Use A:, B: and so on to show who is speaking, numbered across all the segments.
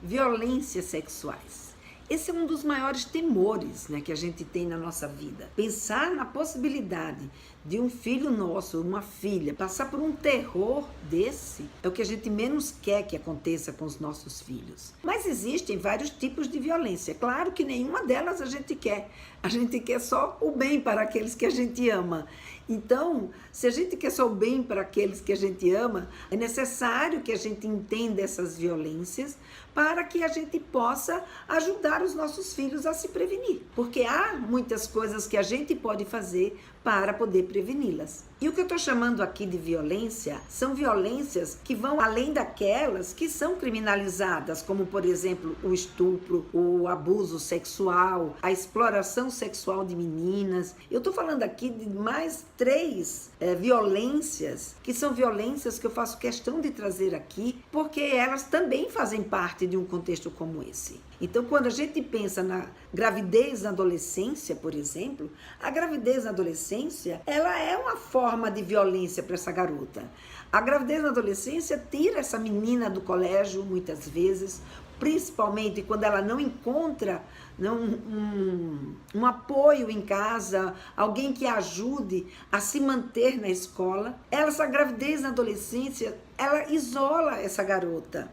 A: violências sexuais. Esse é um dos maiores temores, né, que a gente tem na nossa vida. Pensar na possibilidade de um filho nosso, uma filha, passar por um terror desse é o que a gente menos quer que aconteça com os nossos filhos. Mas existem vários tipos de violência. Claro que nenhuma delas a gente quer. A gente quer só o bem para aqueles que a gente ama. Então, se a gente quer só o bem para aqueles que a gente ama, é necessário que a gente entenda essas violências para que a gente possa ajudar os nossos filhos a se prevenir. Porque há muitas coisas que a gente pode fazer para poder preveni-las. E o que eu estou chamando aqui de violência são violências que vão além daquelas que são criminalizadas, como, por exemplo, o estupro, o abuso sexual, a exploração sexual de meninas. Eu estou falando aqui de mais 3 violências, que são violências que eu faço questão de trazer aqui, porque elas também fazem parte de um contexto como esse. Então, quando a gente pensa na gravidez na adolescência, por exemplo, a gravidez na adolescência, ela é uma forma de violência para essa garota. A gravidez na adolescência tira essa menina do colégio, muitas vezes, principalmente quando ela não encontra um apoio em casa, alguém que a ajude a se manter na escola. Essa gravidez na adolescência, ela isola essa garota.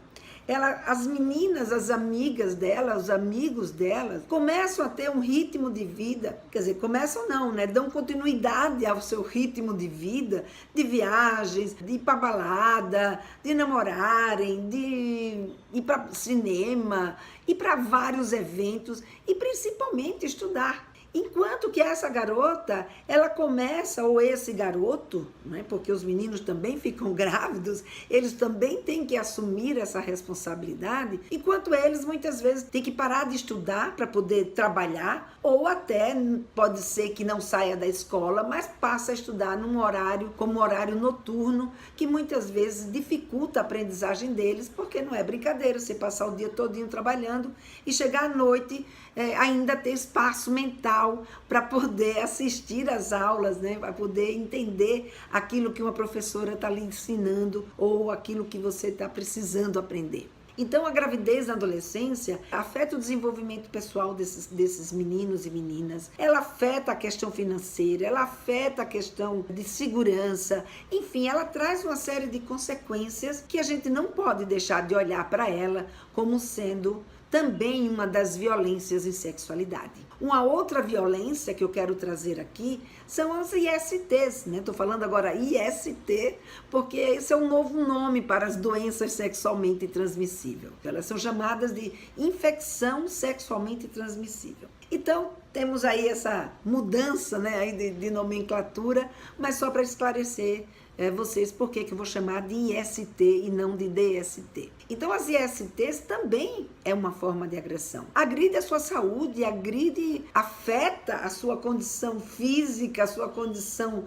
A: As meninas, as amigas dela, os amigos dela, começam a ter um ritmo de vida, quer dizer, começam não, né? Dão continuidade ao seu ritmo de vida, de viagens, de ir pra balada, de namorarem, de ir para cinema, ir para vários eventos e principalmente estudar. Enquanto que essa garota, ela começa, ou esse garoto, né, porque os meninos também ficam grávidos, eles também têm que assumir essa responsabilidade, enquanto eles muitas vezes têm que parar de estudar para poder trabalhar, ou até pode ser que não saia da escola, mas passa a estudar num horário, como horário noturno, que muitas vezes dificulta a aprendizagem deles, porque não é brincadeira você passar o dia todinho trabalhando e chegar à noite ainda ter espaço mental para poder assistir às aulas, né? Para poder entender aquilo que uma professora está lhe ensinando ou aquilo que você está precisando aprender. Então, a gravidez na adolescência afeta o desenvolvimento pessoal desses meninos e meninas, ela afeta a questão financeira, ela afeta a questão de segurança, enfim, ela traz uma série de consequências que a gente não pode deixar de olhar para ela como sendo também uma das violências em sexualidade. Uma outra violência que eu quero trazer aqui são as ISTs, né? Estou falando agora IST, porque esse é um novo nome para as doenças sexualmente transmissíveis. Elas são chamadas de infecção sexualmente transmissível. Então, temos aí essa mudança, né, aí de nomenclatura, mas só para esclarecer vocês por que eu vou chamar de IST e não de DST. Então, as ISTs também é uma forma de agressão. Agride a sua saúde, afeta a sua condição física, a sua condição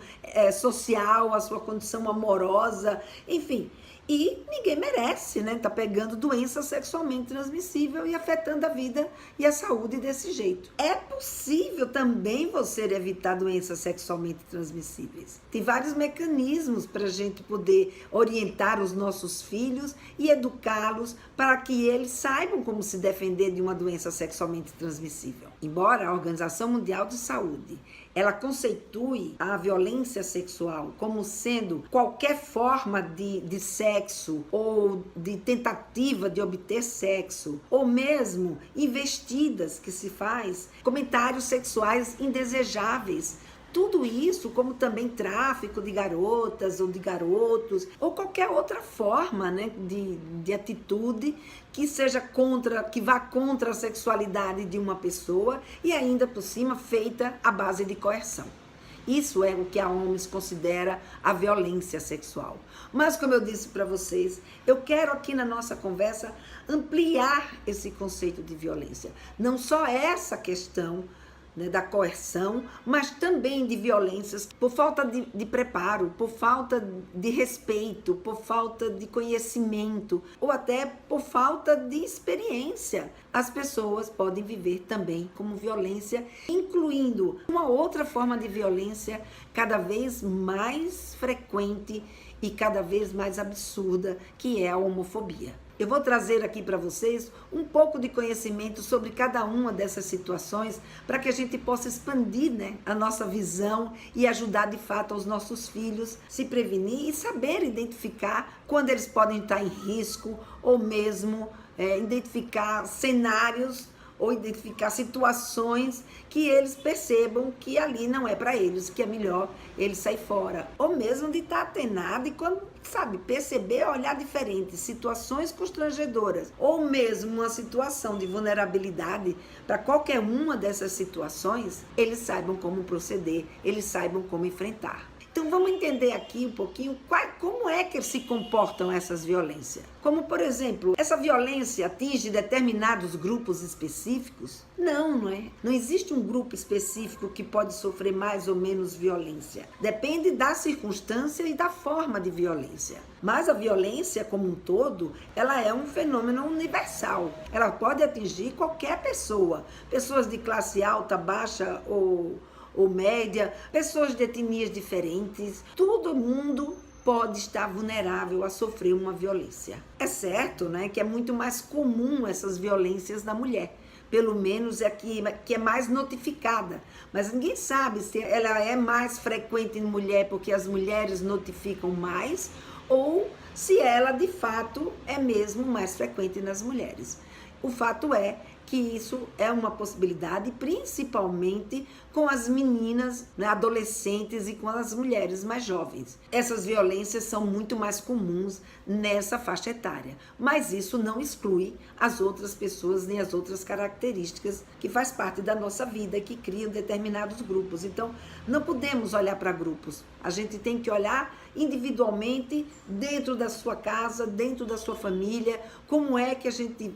A: social, a sua condição amorosa, enfim. E ninguém merece, né? Tá pegando doença sexualmente transmissível e afetando a vida e a saúde desse jeito. É possível também você evitar doenças sexualmente transmissíveis. Tem vários mecanismos para a gente poder orientar os nossos filhos e educá-los para que eles saibam como se defender de uma doença sexualmente transmissível. Embora a Organização Mundial de Saúde ela conceitue a violência sexual como sendo qualquer forma de sexo ou de tentativa de obter sexo, ou mesmo investidas que se faz, comentários sexuais indesejáveis. Tudo isso, como também tráfico de garotas ou de garotos, ou qualquer outra forma, né, de atitude que seja que vá contra a sexualidade de uma pessoa e ainda por cima feita à base de coerção. Isso é o que a OMS considera a violência sexual. Mas, como eu disse para vocês, eu quero aqui na nossa conversa ampliar esse conceito de violência. Não só essa questão, né, da coerção, mas também de violências por falta de preparo, por falta de respeito, por falta de conhecimento ou até por falta de experiência. As pessoas podem viver também como violência, incluindo uma outra forma de violência cada vez mais frequente e cada vez mais absurda, que é a homofobia. Eu vou trazer aqui para vocês um pouco de conhecimento sobre cada uma dessas situações para que a gente possa expandir, né, a nossa visão e ajudar de fato os nossos filhos a se prevenir e saber identificar quando eles podem estar em risco ou mesmo identificar cenários ou identificar situações que eles percebam que ali não é para eles, que é melhor eles sair fora. Ou mesmo de estar atenado e quando, sabe, perceber, olhar diferente, situações constrangedoras, ou mesmo uma situação de vulnerabilidade, para qualquer uma dessas situações, eles saibam como proceder, eles saibam como enfrentar. Então vamos entender aqui um pouquinho como é que se comportam essas violências. Como, por exemplo, essa violência atinge determinados grupos específicos? Não é. Não existe um grupo específico que pode sofrer mais ou menos violência. Depende da circunstância e da forma de violência. Mas a violência como um todo, ela é um fenômeno universal. Ela pode atingir qualquer pessoa. Pessoas de classe alta, baixa ou média, pessoas de etnias diferentes, todo mundo pode estar vulnerável a sofrer uma violência. É certo, né, que é muito mais comum essas violências na mulher, pelo menos é que é mais notificada, mas ninguém sabe se ela é mais frequente em mulher porque as mulheres notificam mais ou se ela de fato é mesmo mais frequente nas mulheres. O fato é que isso é uma possibilidade, principalmente com as meninas, né, adolescentes e com as mulheres mais jovens. Essas violências são muito mais comuns nessa faixa etária, mas isso não exclui as outras pessoas nem as outras características que faz parte da nossa vida, que criam determinados grupos. Então, não podemos olhar para grupos, a gente tem que olhar individualmente, dentro da sua casa, dentro da sua família, como é que a gente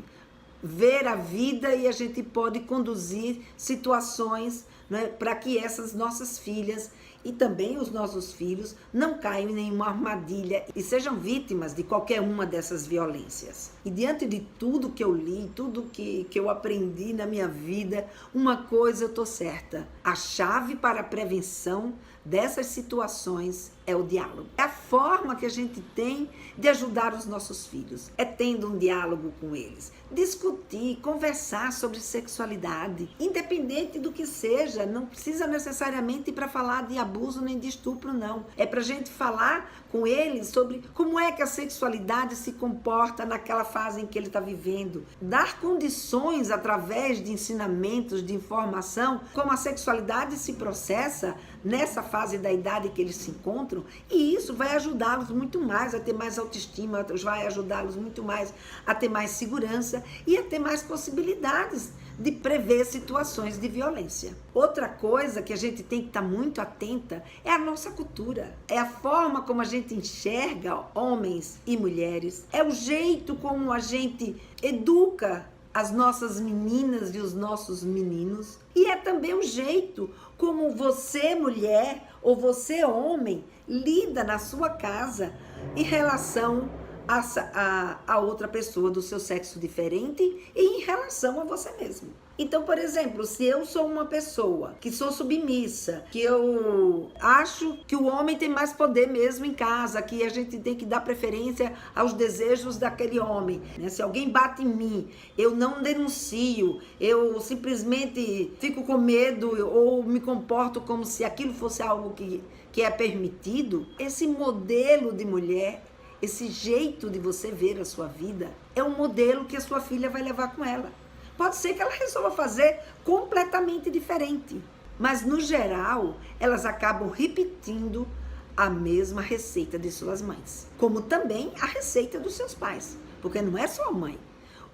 A: ver a vida e a gente pode conduzir situações, né, para que essas nossas filhas e também os nossos filhos não caiam em nenhuma armadilha e sejam vítimas de qualquer uma dessas violências. E diante de tudo que eu li, tudo que eu aprendi na minha vida, uma coisa eu estou certa: a chave para a prevenção dessas situações é o diálogo. É a forma que a gente tem de ajudar os nossos filhos. É tendo um diálogo com eles. Discutir, conversar sobre sexualidade, independente do que seja. Não precisa necessariamente ir para falar de abuso nem de estupro, não. É para a gente falar com eles sobre como é que a sexualidade se comporta naquela fase em que ele está vivendo. Dar condições através de ensinamentos, de informação, como a sexualidade se processa nessa fase da idade que eles se encontram, e isso vai ajudá-los muito mais a ter mais autoestima, vai ajudá-los muito mais a ter mais segurança e a ter mais possibilidades de prever situações de violência. Outra coisa que a gente tem que estar muito atenta é a nossa cultura, é a forma como a gente enxerga homens e mulheres, é o jeito como a gente educa as nossas meninas e os nossos meninos, e é também o jeito como você, mulher, ou você, homem, lida na sua casa em relação a outra pessoa do seu sexo diferente e em relação a você mesmo. Então, por exemplo, se eu sou uma pessoa que sou submissa, que eu acho que o homem tem mais poder mesmo em casa, que a gente tem que dar preferência aos desejos daquele homem, né? Se alguém bate em mim, eu não denuncio, eu simplesmente fico com medo ou me comporto como se aquilo fosse algo que é permitido. Esse modelo de mulher, esse jeito de você ver a sua vida, é um modelo que a sua filha vai levar com ela. Pode ser que ela resolva fazer completamente diferente, mas no geral elas acabam repetindo a mesma receita de suas mães, como também a receita dos seus pais, porque não é só a mãe,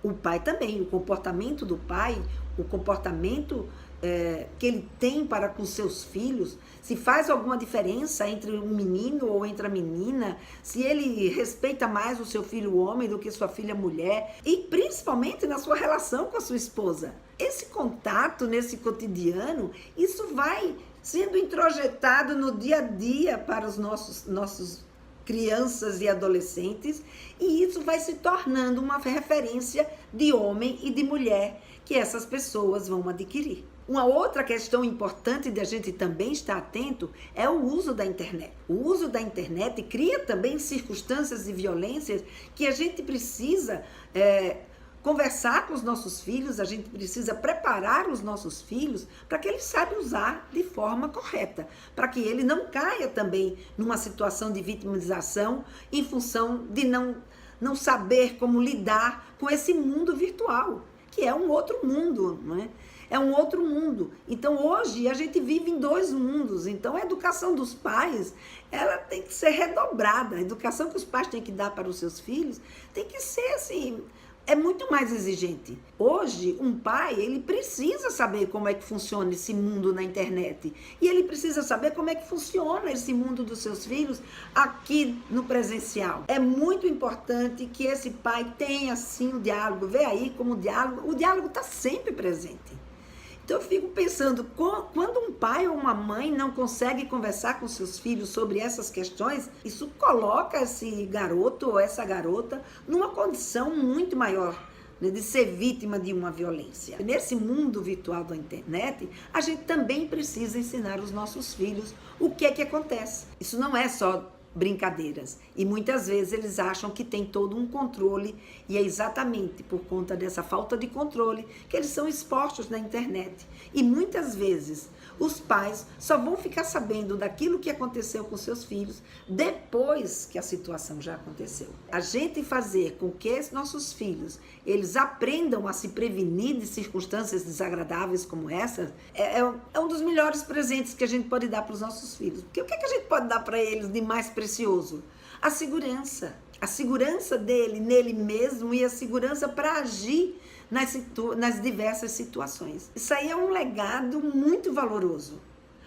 A: o pai também, o comportamento do pai, o comportamento que ele tem para com seus filhos, se faz alguma diferença entre um menino ou entre a menina, se ele respeita mais o seu filho homem do que sua filha mulher, e principalmente na sua relação com a sua esposa. Esse contato nesse cotidiano, isso vai sendo introjetado no dia a dia para os nossos crianças e adolescentes, e isso vai se tornando uma referência de homem e de mulher que essas pessoas vão adquirir. Uma outra questão importante de a gente também estar atento é o uso da internet. O uso da internet cria também circunstâncias de violência que a gente precisa conversar com os nossos filhos, a gente precisa preparar os nossos filhos para que eles saibam usar de forma correta, para que ele não caia também numa situação de vitimização em função de não saber como lidar com esse mundo virtual, que é um outro mundo, não é? É um outro mundo. Então, hoje, a gente vive em dois mundos. Então, a educação dos pais, ela tem que ser redobrada. A educação que os pais têm que dar para os seus filhos tem que ser, assim, é muito mais exigente. Hoje, um pai, ele precisa saber como é que funciona esse mundo na internet. E ele precisa saber como é que funciona esse mundo dos seus filhos aqui no presencial. É muito importante que esse pai tenha, sim, o diálogo. Vê aí como o diálogo está sempre presente. Então eu fico pensando, quando um pai ou uma mãe não consegue conversar com seus filhos sobre essas questões, isso coloca esse garoto ou essa garota numa condição muito maior, né, de ser vítima de uma violência. Nesse mundo virtual da internet, a gente também precisa ensinar os nossos filhos o que é que acontece. Isso não é só brincadeiras. E muitas vezes eles acham que tem todo um controle e é exatamente por conta dessa falta de controle que eles são expostos na internet. E muitas vezes os pais só vão ficar sabendo daquilo que aconteceu com seus filhos depois que a situação já aconteceu. A gente fazer com que os nossos filhos, eles aprendam a se prevenir de circunstâncias desagradáveis como essas, é um dos melhores presentes que a gente pode dar para os nossos filhos. Porque o que a gente pode dar para eles de mais precioso? A segurança. A segurança dele, nele mesmo, e a segurança para agir nas diversas situações. Isso aí é um legado muito valoroso.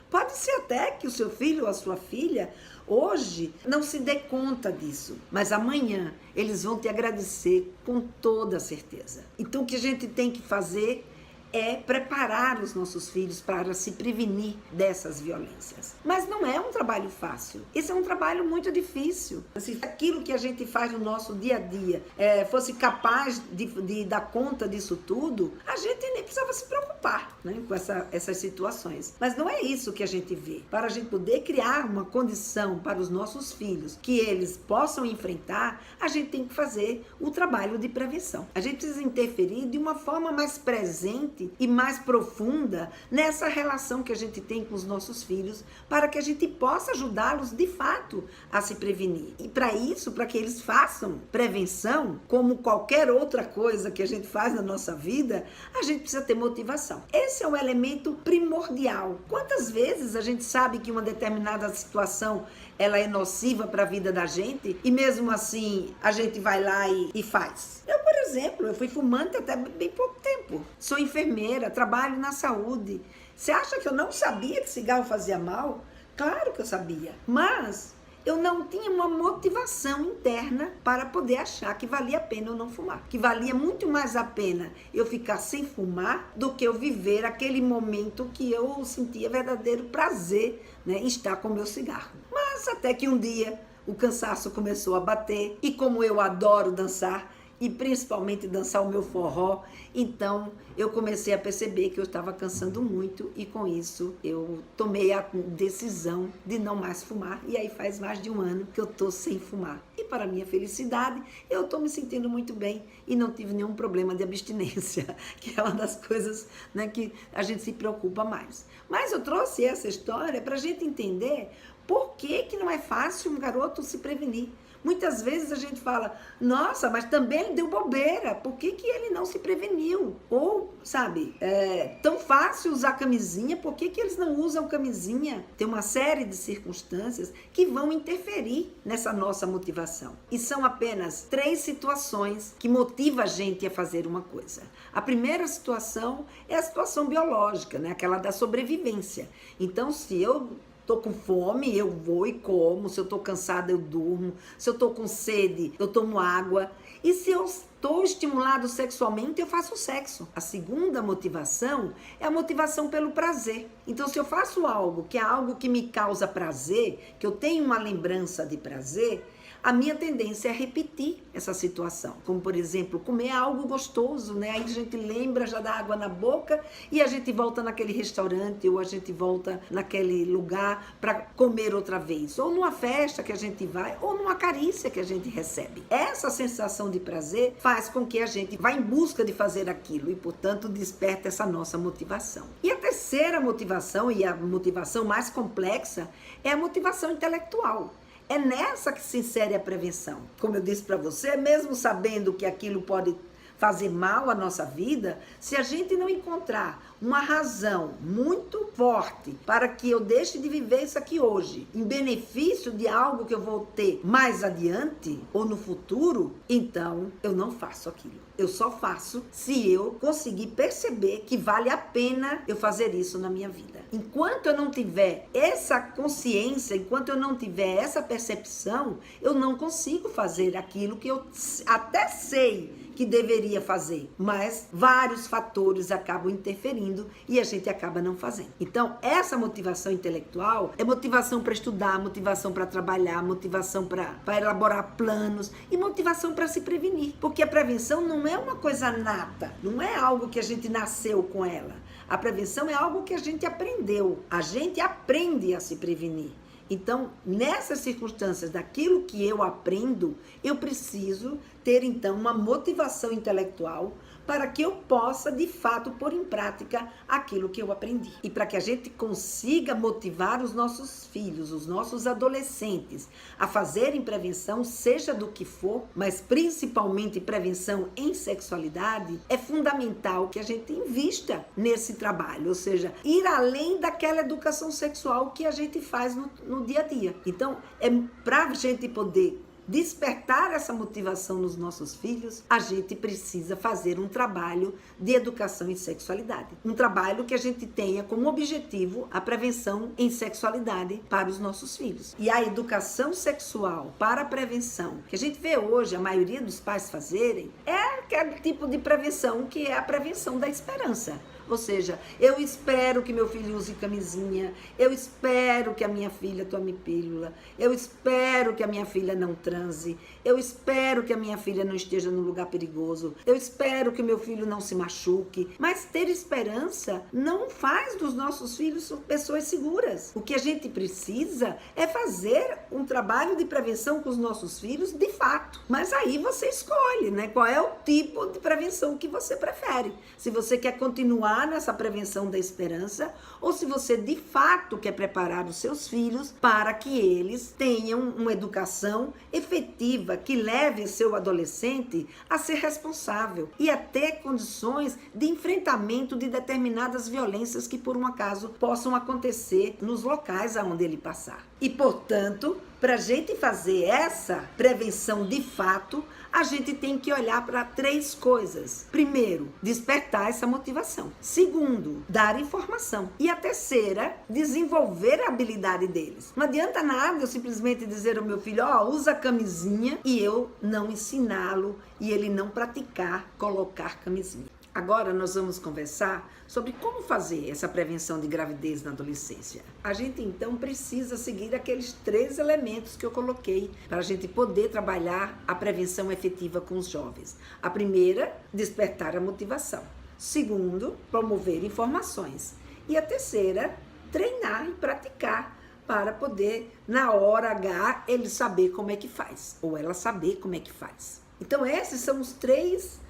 A: Pode ser até que o seu filho ou a sua filha hoje não se dê conta disso, mas amanhã eles vão te agradecer com toda certeza. Então o que a gente tem que fazer é preparar os nossos filhos para se prevenir dessas violências. Mas não é um trabalho fácil. Esse é um trabalho muito difícil. Se aquilo que a gente faz no nosso dia a dia fosse capaz de dar conta disso tudo, a gente nem precisava se preocupar, né, com essas situações. Mas não é isso que a gente vê. Para a gente poder criar uma condição para os nossos filhos que eles possam enfrentar, a gente tem que fazer o trabalho de prevenção. A gente precisa interferir de uma forma mais presente e mais profunda nessa relação que a gente tem com os nossos filhos, para que a gente possa ajudá-los de fato a se prevenir. E para isso, para que eles façam prevenção, como qualquer outra coisa que a gente faz na nossa vida, a gente precisa ter motivação. Esse é um elemento primordial. Quantas vezes a gente sabe que uma determinada situação ela é nociva para a vida da gente e mesmo assim a gente vai lá e faz? Eu, por exemplo, eu fui fumante até bem pouco tempo. Sou enfermeira, trabalho na saúde. Você acha que eu não sabia que cigarro fazia mal? Claro que eu sabia, mas eu não tinha uma motivação interna para poder achar que valia a pena eu não fumar. Que valia muito mais a pena eu ficar sem fumar do que eu viver aquele momento que eu sentia verdadeiro prazer, né, em estar com o meu cigarro. Mas até que um dia o cansaço começou a bater e como eu adoro dançar, e principalmente dançar o meu forró, então eu comecei a perceber que eu estava cansando muito e com isso eu tomei a decisão de não mais fumar e aí faz mais de um ano que eu tô sem fumar. E para minha felicidade, eu tô me sentindo muito bem e não tive nenhum problema de abstinência, que é uma das coisas, né, que a gente se preocupa mais. Mas eu trouxe essa história para a gente entender por que não é fácil um garoto se prevenir. Muitas vezes a gente fala, nossa, mas também ele deu bobeira, por que ele não se preveniu? Ou, sabe, é tão fácil usar camisinha, por que eles não usam camisinha? Tem uma série de circunstâncias que vão interferir nessa nossa motivação. E são apenas 3 situações que motivam a gente a fazer uma coisa. A primeira situação é a situação biológica, né? Aquela da sobrevivência. Então, se eu tô com fome, eu vou e como. Se eu tô cansada, eu durmo. Se eu tô com sede, eu tomo água. E se eu estou estimulado sexualmente, eu faço sexo. A segunda motivação é a motivação pelo prazer. Então, se eu faço algo que é algo que me causa prazer, que eu tenho uma lembrança de prazer, a minha tendência é repetir essa situação. Como, por exemplo, comer algo gostoso, né? Aí a gente lembra, já dá água na boca e a gente volta naquele restaurante ou a gente volta naquele lugar para comer outra vez. Ou numa festa que a gente vai, ou numa carícia que a gente recebe. Essa sensação de prazer faz com que a gente vá em busca de fazer aquilo e, portanto, desperta essa nossa motivação. E a terceira motivação, e a motivação mais complexa, é a motivação intelectual. É nessa que se insere a prevenção. Como eu disse para você, mesmo sabendo que aquilo pode fazer mal à nossa vida, se a gente não encontrar uma razão muito forte para que eu deixe de viver isso aqui hoje, em benefício de algo que eu vou ter mais adiante ou no futuro, então eu não faço aquilo. Eu só faço se eu conseguir perceber que vale a pena eu fazer isso na minha vida. Enquanto eu não tiver essa consciência, enquanto eu não tiver essa percepção, eu não consigo fazer aquilo que eu até sei que deveria fazer, mas vários fatores acabam interferindo e a gente acaba não fazendo. Então, essa motivação intelectual é motivação para estudar, motivação para trabalhar, motivação para elaborar planos e motivação para se prevenir, porque a prevenção não é uma coisa nata, não é algo que a gente nasceu com ela. A prevenção é algo que a gente aprendeu, a gente aprende a se prevenir. Então, nessas circunstâncias, daquilo que eu aprendo, eu preciso ter, então, uma motivação intelectual para que eu possa, de fato, pôr em prática aquilo que eu aprendi. E para que a gente consiga motivar os nossos filhos, os nossos adolescentes, a fazerem prevenção, seja do que for, mas principalmente prevenção em sexualidade, é fundamental que a gente invista nesse trabalho, ou seja, ir além daquela educação sexual que a gente faz no dia a dia. Então, é para a gente poder despertar essa motivação nos nossos filhos, a gente precisa fazer um trabalho de educação em sexualidade. Um trabalho que a gente tenha como objetivo a prevenção em sexualidade para os nossos filhos. E a educação sexual para a prevenção, que a gente vê hoje a maioria dos pais fazerem, é aquele tipo de prevenção que é a prevenção da esperança. Ou seja, eu espero que meu filho use camisinha, eu espero que a minha filha tome pílula, eu espero que a minha filha não transe, eu espero que a minha filha não esteja num lugar perigoso, eu espero que meu filho não se machuque. Mas ter esperança não faz dos nossos filhos pessoas seguras. O que a gente precisa é fazer um trabalho de prevenção com os nossos filhos de fato. Mas aí você escolhe, né? Qual é o tipo de prevenção que você prefere. Se você quer continuar nessa prevenção da esperança ou se você de fato quer preparar os seus filhos para que eles tenham uma educação efetiva que leve seu adolescente a ser responsável e a ter condições de enfrentamento de determinadas violências que por um acaso possam acontecer nos locais aonde ele passar. E portanto, para a gente fazer essa prevenção de fato, a gente tem que olhar para 3 coisas. Primeiro, despertar essa motivação. Segundo, dar informação. E a terceira, desenvolver a habilidade deles. Não adianta nada eu simplesmente dizer ao meu filho, usa camisinha, e eu não ensiná-lo e ele não praticar colocar camisinha. Agora nós vamos conversar sobre como fazer essa prevenção de gravidez na adolescência. A gente então precisa seguir aqueles 3 elementos que eu coloquei para a gente poder trabalhar a prevenção efetiva com os jovens. A primeira, despertar a motivação. Segundo, promover informações. E a terceira, treinar e praticar para poder, na hora H, ele saber como é que faz, ou ela saber como é que faz. Então esses são os três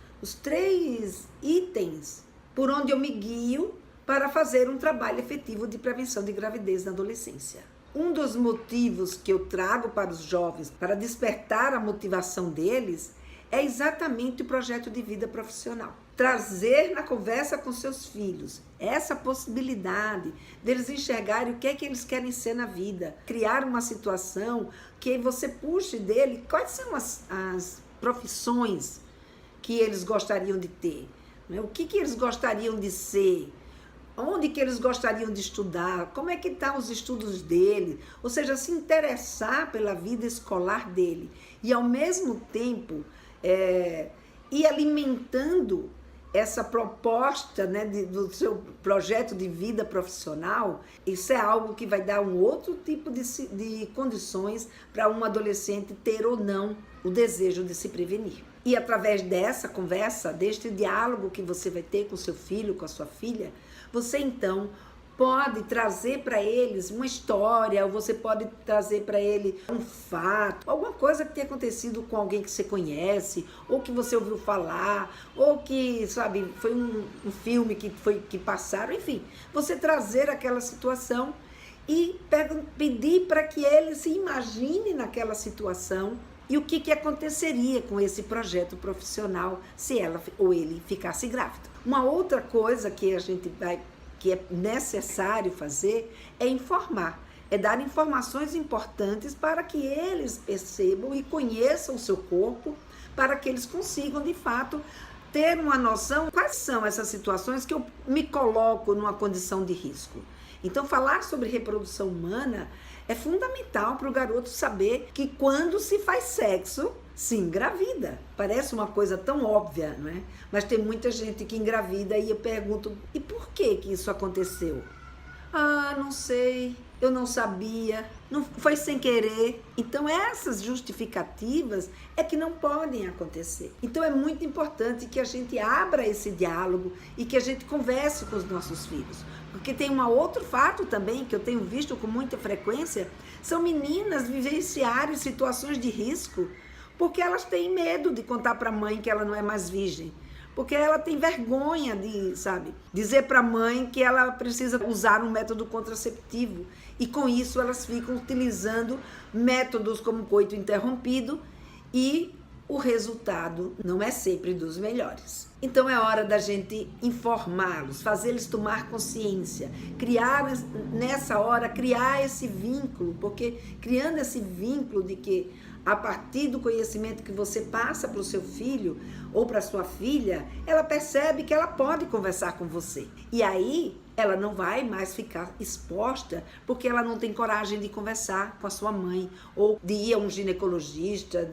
A: itens por onde eu me guio para fazer um trabalho efetivo de prevenção de gravidez na adolescência. Um dos motivos que eu trago para os jovens, para despertar a motivação deles, é exatamente o projeto de vida profissional. Trazer na conversa com seus filhos essa possibilidade deles enxergarem o que é que eles querem ser na vida. Criar uma situação que você puxe dele quais são as profissões que eles gostariam de ter, né? O que eles gostariam de ser, onde que eles gostariam de estudar, como é que estão os estudos dele, ou seja, se interessar pela vida escolar dele e ao mesmo tempo ir alimentando essa proposta, né, do seu projeto de vida profissional, isso é algo que vai dar um outro tipo de condições para um adolescente ter ou não o desejo de se prevenir. E através dessa conversa, deste diálogo que você vai ter com seu filho, com a sua filha, você então pode trazer para eles uma história, ou você pode trazer para ele um fato, alguma coisa que tenha acontecido com alguém que você conhece, ou que você ouviu falar, ou que, sabe, foi um filme que passaram, enfim, você trazer aquela situação e pedir para que ele se imagine naquela situação e o que aconteceria com esse projeto profissional se ela ou ele ficasse grávida. Uma outra coisa que que é necessário fazer é informar, é dar informações importantes para que eles percebam e conheçam o seu corpo, para que eles consigam, de fato, ter uma noção quais são essas situações que eu me coloco numa condição de risco. Então, falar sobre reprodução humana é fundamental para o garoto saber que quando se faz sexo, se engravida. Parece uma coisa tão óbvia, não é? Mas tem muita gente que engravida e eu pergunto, e por que isso aconteceu? Ah, não sei, eu não sabia, não foi sem querer. Então essas justificativas é que não podem acontecer. Então é muito importante que a gente abra esse diálogo e que a gente converse com os nossos filhos. Porque tem um outro fato também que eu tenho visto com muita frequência, são meninas vivenciarem situações de risco porque elas têm medo de contar para a mãe que ela não é mais virgem. Porque ela tem vergonha de, sabe, dizer para a mãe que ela precisa usar um método contraceptivo. E com isso elas ficam utilizando métodos como coito interrompido e o resultado não é sempre dos melhores. Então é hora da gente informá-los, fazê-los tomar consciência, nessa hora, criar esse vínculo, porque criando esse vínculo de que a partir do conhecimento que você passa para o seu filho ou para a sua filha, ela percebe que ela pode conversar com você. E aí ela não vai mais ficar exposta porque ela não tem coragem de conversar com a sua mãe ou de ir a um ginecologista,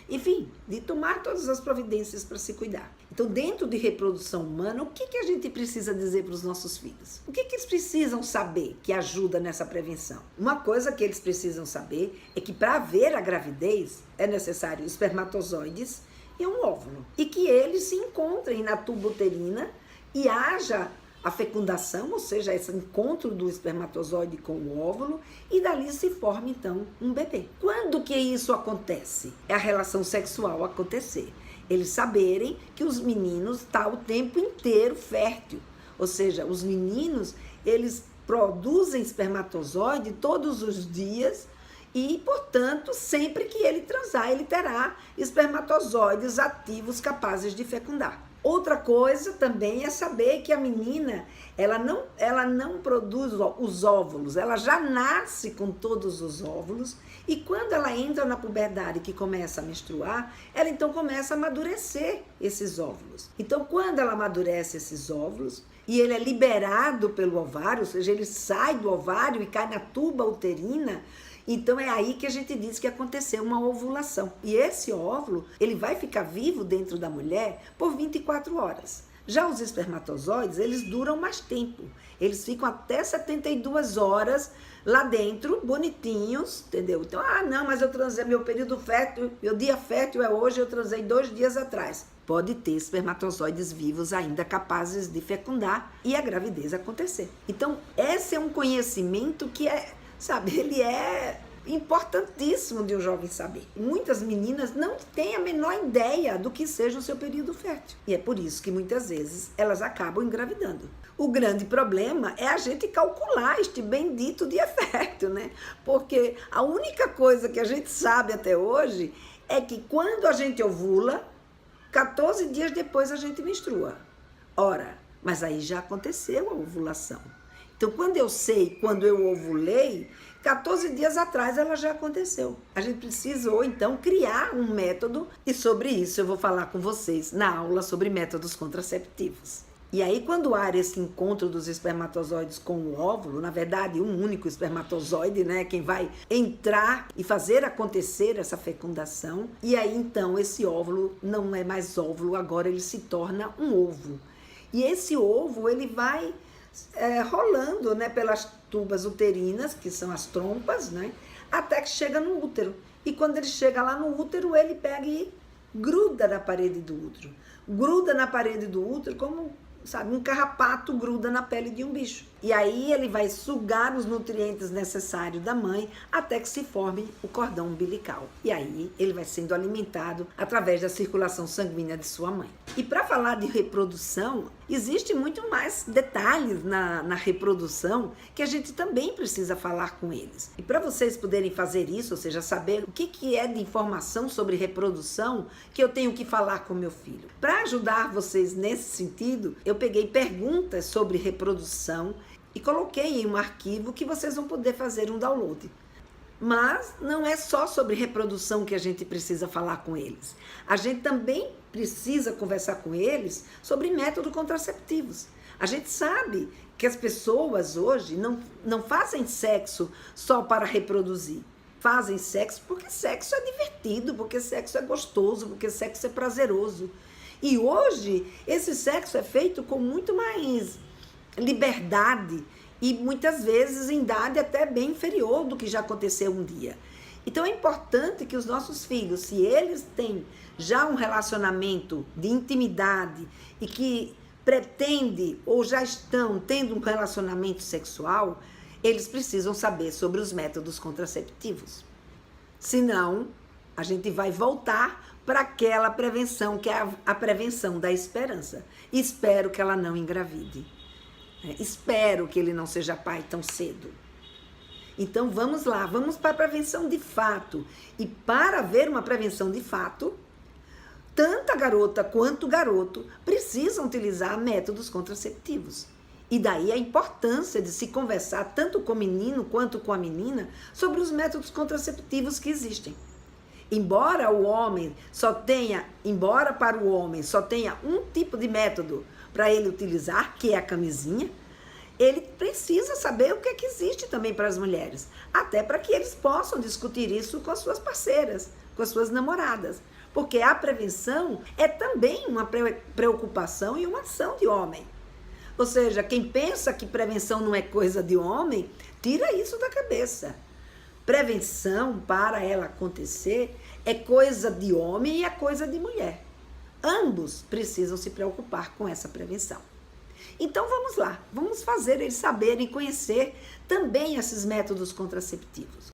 A: enfim, de tomar todas as providências para se cuidar. Então, dentro de reprodução humana, o que a gente precisa dizer para os nossos filhos? O que eles precisam saber que ajuda nessa prevenção? Uma coisa que eles precisam saber é que para haver a gravidez é necessário espermatozoides e um óvulo. E que eles se encontrem na tuba uterina e haja a fecundação, ou seja, esse encontro do espermatozoide com o óvulo, e dali se forma então um bebê. Quando que isso acontece? É a relação sexual acontecer. Eles saberem que os meninos estão o tempo inteiro fértil, ou seja, os meninos, eles produzem espermatozoide todos os dias e, portanto, sempre que ele transar, ele terá espermatozoides ativos capazes de fecundar. Outra coisa também é saber que a menina, ela não produz os óvulos, ela já nasce com todos os óvulos e quando ela entra na puberdade que começa a menstruar, ela então começa a amadurecer esses óvulos. Então, quando ela amadurece esses óvulos e ele é liberado pelo ovário, ou seja, ele sai do ovário e cai na tuba uterina, então é aí que a gente diz que aconteceu uma ovulação. E esse óvulo, ele vai ficar vivo dentro da mulher por 24 horas. Já os espermatozoides, eles duram mais tempo. Eles ficam até 72 horas lá dentro, bonitinhos, entendeu? Então, não, mas eu transei, meu período fértil, meu dia fértil é hoje, eu transei 2 dias atrás. Pode ter espermatozoides vivos ainda capazes de fecundar e a gravidez acontecer. Então, esse é um conhecimento que ele é importantíssimo de um jovem saber. Muitas meninas não têm a menor ideia do que seja o seu período fértil. E é por isso que muitas vezes elas acabam engravidando. O grande problema é a gente calcular este bendito dia fértil, né? Porque a única coisa que a gente sabe até hoje é que quando a gente ovula, 14 dias depois a gente menstrua. Ora, mas aí já aconteceu a ovulação. Então, quando eu sei, quando eu ovulei, 14 dias atrás ela já aconteceu. A gente precisou, então, criar um método e sobre isso eu vou falar com vocês na aula sobre métodos contraceptivos. E aí, quando há esse encontro dos espermatozoides com o óvulo, na verdade, um único espermatozoide, né, quem vai entrar e fazer acontecer essa fecundação, e aí então esse óvulo não é mais óvulo, agora ele se torna um ovo. E esse ovo, ele vai rolando, né, pelas tubas uterinas, que são as trompas, né, até que chega no útero. E quando ele chega lá no útero, ele pega e gruda na parede do útero. Gruda na parede do útero como, sabe, um carrapato gruda na pele de um bicho. E aí ele vai sugar os nutrientes necessários da mãe até que se forme o cordão umbilical. E aí ele vai sendo alimentado através da circulação sanguínea de sua mãe. E para falar de reprodução, existe muito mais detalhes na reprodução que a gente também precisa falar com eles. E para vocês poderem fazer isso, ou seja, saber o que é de informação sobre reprodução que eu tenho que falar com meu filho. Para ajudar vocês nesse sentido, eu peguei perguntas sobre reprodução e coloquei em um arquivo que vocês vão poder fazer um download. Mas não é só sobre reprodução que a gente precisa falar com eles. A gente também precisa conversar com eles sobre métodos contraceptivos. A gente sabe que as pessoas hoje não fazem sexo só para reproduzir. Fazem sexo porque sexo é divertido, porque sexo é gostoso, porque sexo é prazeroso. E hoje esse sexo é feito com muito mais liberdade e muitas vezes em idade até bem inferior do que já aconteceu um dia. Então é importante que os nossos filhos, se eles têm já um relacionamento de intimidade e que pretende ou já estão tendo um relacionamento sexual, eles precisam saber sobre os métodos contraceptivos. Senão, a gente vai voltar para aquela prevenção que é a prevenção da esperança. Espero que ela não engravide. Espero que ele não seja pai tão cedo. Então vamos lá, vamos para a prevenção de fato. E para haver uma prevenção de fato, tanto a garota quanto o garoto precisam utilizar métodos contraceptivos. E daí a importância de se conversar tanto com o menino quanto com a menina sobre os métodos contraceptivos que existem. Embora para o homem só tenha um tipo de método para ele utilizar, que é a camisinha, ele precisa saber o que é que existe também para as mulheres, até para que eles possam discutir isso com as suas parceiras, com as suas namoradas, porque a prevenção é também uma preocupação e uma ação de homem. Ou seja, quem pensa que prevenção não é coisa de homem, tira isso da cabeça. Prevenção, para ela acontecer, é coisa de homem e é coisa de mulher. Ambos precisam se preocupar com essa prevenção. Então vamos lá, vamos fazer eles saberem conhecer também esses métodos contraceptivos.